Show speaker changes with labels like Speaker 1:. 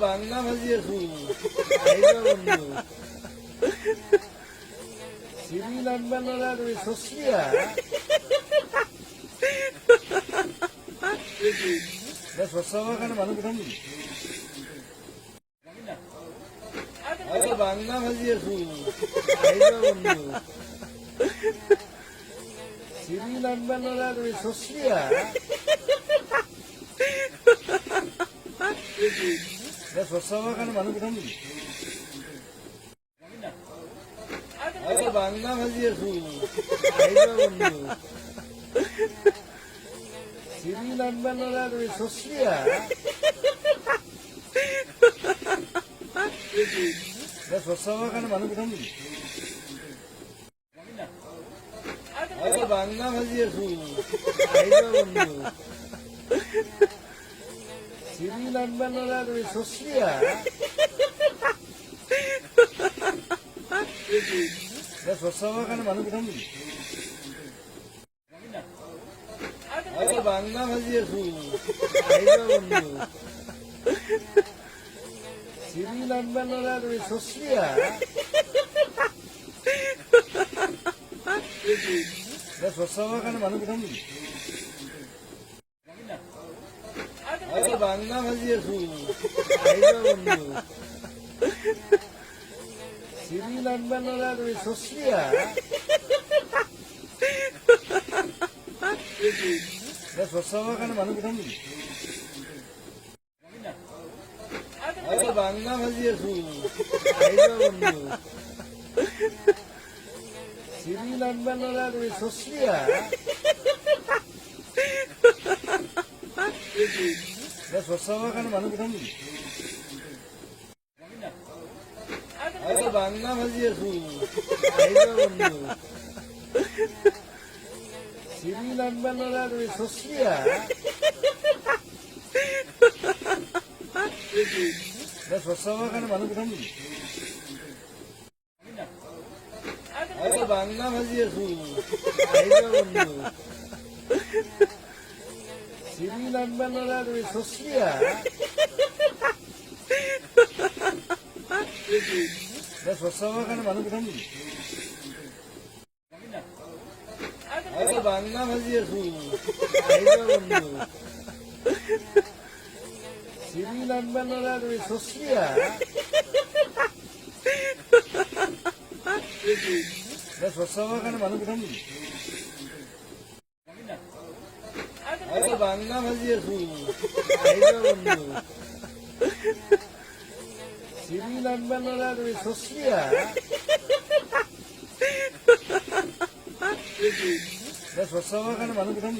Speaker 1: বাংলা ভাজি আছো খাইবা বন্ধু সিরিল আনবা নরা তুমি সসরিয়া সসাবা কারণে মানুষ উঠান বাংলা ভাজি আছো খাইবা বন্ধু সিরিল আনবা নরা তুমি সসরিয়া সসাবা কারণে মানুষ উঠান বাংলা ভাজি আছো খাইবা বন্ধু সিরিল আনবা নরা তুমি সসরিয়া সসাবা কারণে মানুষ উঠান বাংলা ভাজি আছো খাইবা বন্ধু সিরিল আনবা নরা তুমি সসরিয়া সসাবা কারণে মানুষ উঠান বাংলা ভাজি আছো খাইবা বন্ধু সিরিল আনবা নরা তুমি সসরিয়া সসাবা কারণে মানুষ উঠান বাংলা ভাজি আছো খাইবা বন্ধু সিরিল আনবা নরা তুমি সসরিয়া সসাবা কারণে মানুষ উঠান বাংলা ভাজি আছো খাইবা বন্ধু সিরিল আনবা নরা তুমি সসরিয়া সসাবা কারণে মানুষ উঠান বাংলা ভাজি আছো খাইবা বন্ধু সিরিল আনবা নরা তুমি সসরিয়া সসাবা কারণে মানুষ উঠান বাংলা ভাজি আছো খাইবা বন্ধু সিরিল আনবা নরা তুমি সসরিয়া সসাবা কারণে মানুষ উঠান বাংলা ভাজি আছো খাইবা বন্ধু সিরিল আনবা নরা তুমি সসরিয়া সসাবা কারণে মানুষ উঠান বাংলা ভাজি আছো খাইবা বন্ধু সিরিল আনবা নরা তুমি সসরিয়া সসাবা কারণে মানুষ উঠান